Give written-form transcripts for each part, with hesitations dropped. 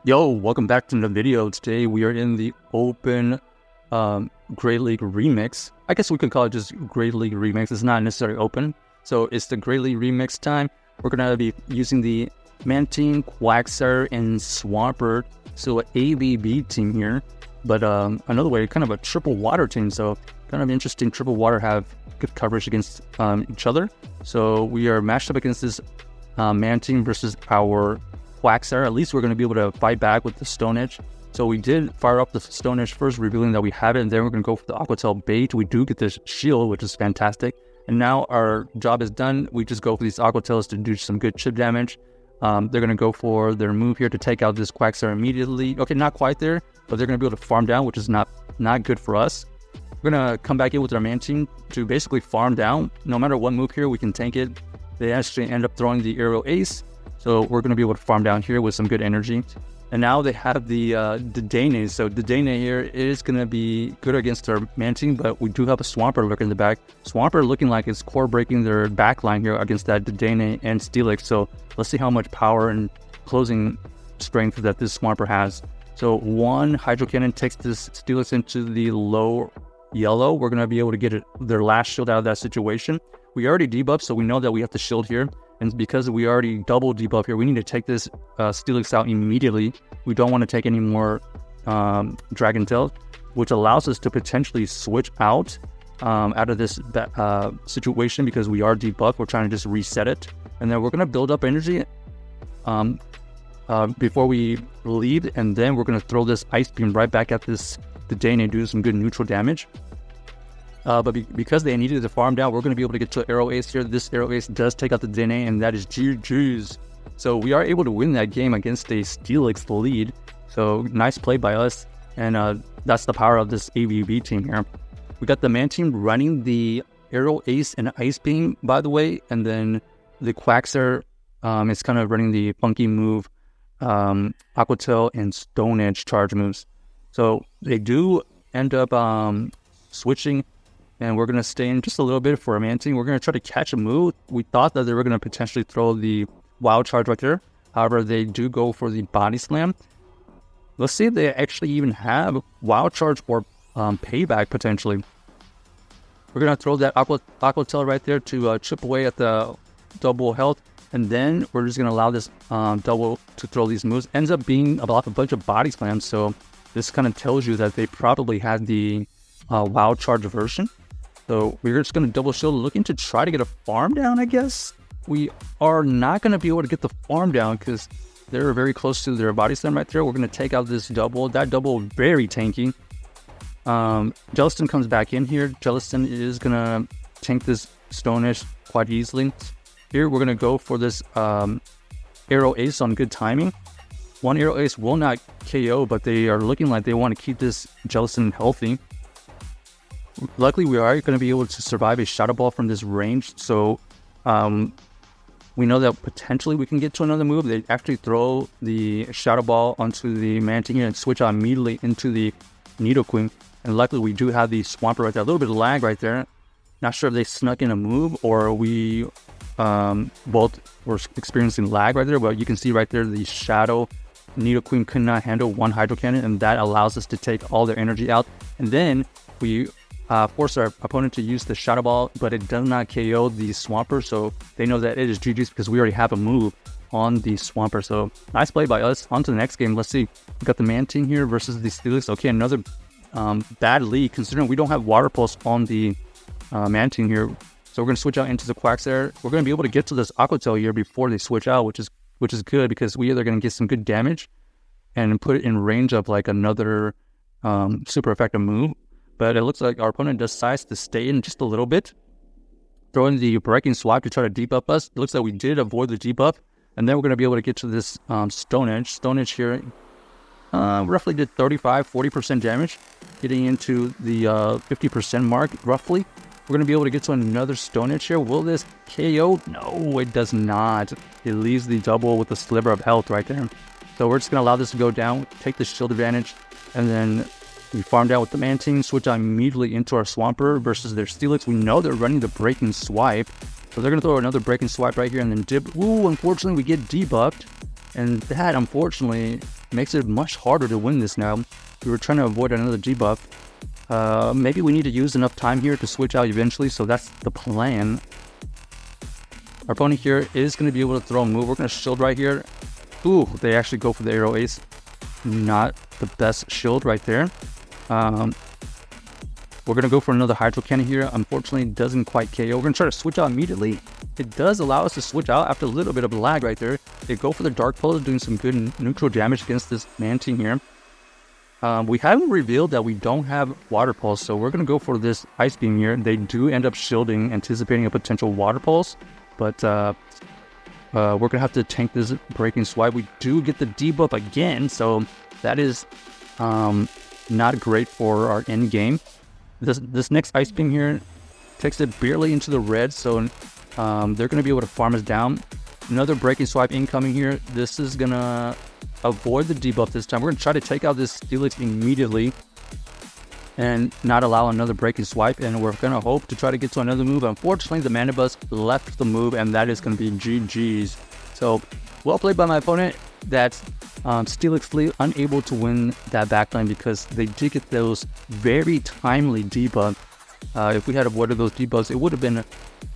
Yo, welcome back to the video. Today we are in the open Great League Remix. I guess we could call it just Great League Remix. It's not necessarily open. So it's the Great League Remix time. We're going to be using the Mantine, Quagsire, and Swampert. So an ABB team here. But another way, kind of a triple water team. So kind of interesting. Triple water have good coverage against each other. So we are matched up against this Mantine versus our Quagsire. At least we're going to be able to fight back with the Stone Edge. So we did fire up the Stone Edge first, revealing that we have it, and then we're going to go for the Aqua Tail bait. We do get this shield, which is fantastic. And now our job is done. We just go for these Aqua Tails to do some good chip damage. They're going to go for their move here to take out this Quagsire immediately. Okay, not quite there, but they're going to be able to farm down, which is not good for us. We're going to come back in with our Mantine to basically farm down. No matter what move here, we can tank it. They actually end up throwing the Aerial Ace. So we're going to be able to farm down here with some good energy. And now they have the Dragonair. So Dragonair here is going to be good against our Mantine, but we do have a Swampert lurking in the back. Swampert looking like it's core breaking their backline here against that Dragonair and Steelix. So let's see how much power and closing strength that this Swampert has. So one Hydro Cannon takes this Steelix into the low yellow. We're going to be able to get their last shield out of that situation. We already debuffed, so we know that we have to shield here. And because we already double debuff here, we need to take this Steelix out immediately. We don't want to take any more Dragon Tail, which allows us to potentially switch out of this situation because we are debuffed. We're trying to just reset it. And then we're going to build up energy before we leave. And then we're going to throw this Ice Beam right back at this Dragonair, do some good neutral damage. But because they needed to farm down, we're going to be able to get to Aerial Ace here. This Aerial Ace does take out the Dragonair, and that is GG's. So we are able to win that game against a Steelix lead. So nice play by us, and that's the power of this ABB team here. We got the Mantine running the Aerial Ace and Ice Beam, by the way, and then the Quagsire is kind of running the funky move, Aqua Tail and Stone Edge charge moves. So they do end up switching. And we're going to stay in just a little bit for a Mantine. We're going to try to catch a move. We thought that they were going to potentially throw the Wild Charge right there. However, they do go for the Body Slam. Let's see if they actually even have Wild Charge or Payback potentially. We're going to throw that Aqua Tail right there to chip away at the double health. And then we're just going to allow this double to throw these moves. Ends up being a bunch of Body Slams. So this kind of tells you that they probably had the Wild Charge version. So we're just going to double shield, looking to try to get a farm down, I guess. We are not going to be able to get the farm down because they're very close to their Body Slam right there. We're going to take out this double. That double, very tanky. Jellicent comes back in here. Jellicent is going to tank this Stone Edge quite easily. Here, we're going to go for this Aerial Ace on good timing. One Aerial Ace will not KO, but they are looking like they want to keep this Jellicent healthy. Luckily, we are going to be able to survive a Shadow Ball from this range, so we know that potentially we can get to another move. They actually throw the Shadow Ball onto the Mantine here and switch out immediately into the Nidoqueen, and luckily we do have the Swampert right there. A little bit of lag right there. Not sure if they snuck in a move or we both were experiencing lag right there, but you can see right there the Shadow Nidoqueen could not handle one Hydro Cannon, and that allows us to take all their energy out. And then we force our opponent to use the Shadow Ball, but it does not KO the Swampert, so they know that it is GG's because we already have a move on the Swampert. So nice play by us. On to the next game. Let's see. We got the Mantine here versus the Steelix. Okay, another bad lead considering we don't have Water Pulse on the Mantine here. So we're going to switch out into the Quagsire. We're going to be able to get to this Aqua Tail here before they switch out, which is good because we either going to get some good damage and put it in range of like another super effective move. But it looks like our opponent decides to stay in just a little bit, throwing the Breaking Swipe to try to debuff us. It looks like we did avoid the debuff, and then we're going to be able to get to this Stone Edge. Stone Edge here roughly did 35-40% damage, getting into the 50% mark roughly. We're going to be able to get to another Stone Edge here. Will this KO? No, it does not. It leaves the double with a sliver of health right there. So we're just going to allow this to go down, take the shield advantage, and then we farmed out with the Mantine, switch out immediately into our Swampert versus their Steelix. We know they're running the Breaking Swipe, so they're going to throw another Breaking Swipe right here and then dip. Ooh, unfortunately, we get debuffed, and that, unfortunately, makes it much harder to win this now. We were trying to avoid another debuff. Maybe we need to use enough time here to switch out eventually, so that's the plan. Our opponent here is going to be able to throw a move. We're going to shield right here. Ooh, they actually go for the arrow ace. Not the best shield right there. We're going to go for another Hydro Cannon here. Unfortunately, it doesn't quite KO. We're going to try to switch out immediately. It does allow us to switch out after a little bit of lag right there. They go for the Dark Pulse, doing some good neutral damage against this Mantine here. We haven't revealed that we don't have Water Pulse, so we're going to go for this Ice Beam here. They do end up shielding, anticipating a potential Water Pulse, but we're going to have to tank this Breaking Swipe. We do get the debuff again, so that is not great for our end game. This next Ice Beam here takes it barely into the red, so they're going to be able to farm us down. Another Breaking Swipe incoming here. This is going to avoid the debuff this time. We're going to try to take out this Steelix immediately and not allow another Breaking Swipe, and we're going to hope to try to get to another move. Unfortunately, the Mana Bus left the move, and that is going to be GG's. So, well played by my opponent. That's Steelix Fleet unable to win that backline because they did get those very timely debuffs. If we had avoided those debuffs, it would have been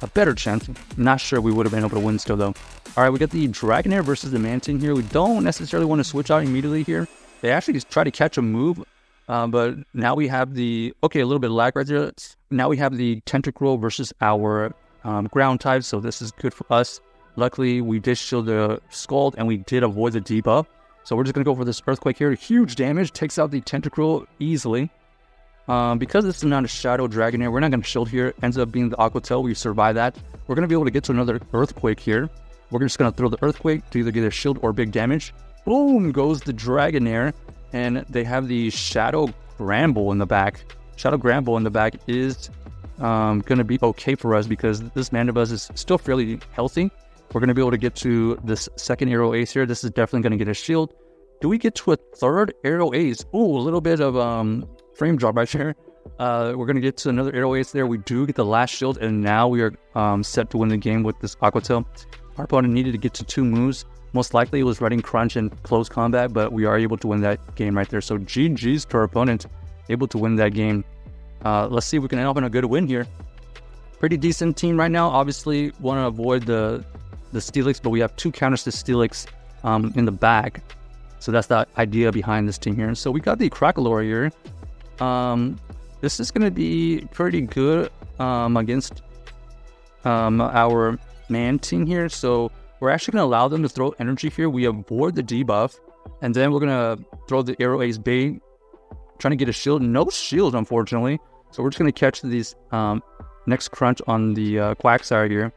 a better chance. Not sure we would have been able to win still though. Alright, we got the Dragonair versus the Mantine here. We don't necessarily want to switch out immediately here. They actually just try to catch a move, but now we have the... Okay, a little bit of lag right there. Now we have the Tentacruel versus our ground type, so this is good for us. Luckily, we did shield the Scald, and we did avoid the debuff. So we're just going to go for this Earthquake here. Huge damage, takes out the Tentacruel easily. Because this is not a Shadow Dragonair, we're not going to shield here. Ends up being the Aqua Tail. We survive that. We're going to be able to get to another Earthquake here. We're just going to throw the Earthquake to either get a shield or big damage. Boom goes the Dragonair. And they have the Shadow Gramble in the back. Shadow Gramble in the back is going to be okay for us because this Mana Buzz is still fairly healthy. We're going to be able to get to this second Arrow Ace here. This is definitely going to get a shield. Do we get to a third Arrow Ace? Ooh, a little bit of frame drop right here. We're going to get to another Arrow Ace there. We do get the last shield, and now we are set to win the game with this Aqua Tail. Our opponent needed to get to 2 moves. Most likely it was running Crunch and close combat, but we are able to win that game right there. So GG's to our opponent, able to win that game. Let's see if we can end up in a good win here. Pretty decent team right now. Obviously, want to avoid the Steelix, but we have 2 counters to Steelix in the back. So that's the idea behind this team here. So we got the Crackalore here. This is going to be pretty good against our Mantine here. So we're actually going to allow them to throw energy here. We avoid the debuff, and then we're going to throw the Arrow Ace bait, trying to get a shield. No shield, unfortunately. So we're just going to catch these next crunch on the Quagsire here.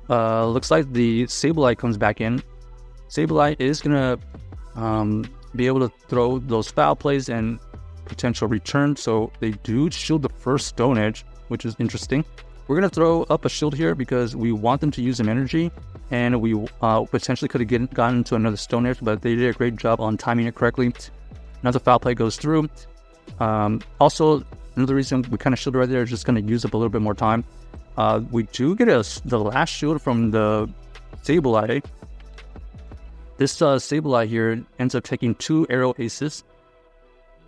Looks like the Sableye comes back in. Sableye is going to be able to throw those foul plays and potential return. So they do shield the first Stone Edge, which is interesting. We're going to throw up a shield here because we want them to use some energy, and we potentially could have gotten into another Stone Edge, but they did a great job on timing it correctly. Another foul play goes through. Also, another reason we kind of shielded right there is just going to use up a little bit more time. We do get the last shield from the Sableye. This Sableye here ends up taking 2 Arrow Aces.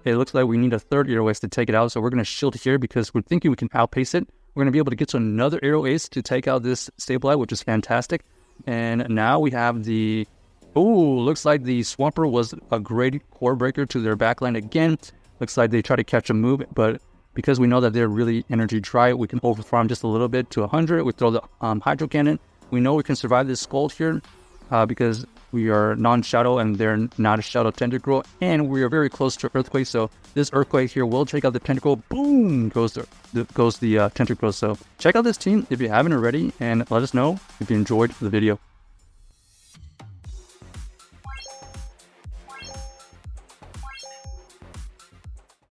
It looks like we need a third Arrow Ace to take it out, so we're going to shield here because we're thinking we can outpace it. We're going to be able to get to another Arrow Ace to take out this Sableye, which is fantastic. And now we have the... Ooh, looks like the Swampert was a great core breaker to their backline again. Looks like they try to catch a move, but because we know that they're really energy dry, we can overfarm just a little bit to 100. We throw the Hydro Cannon. We know we can survive this Scald here because we are non-Shadow and they're not a Shadow Tentacruel, and we are very close to Earthquake, so this Earthquake here will take out the Tentacruel. Boom! Goes the Tentacruel. So check out this team if you haven't already, and let us know if you enjoyed the video.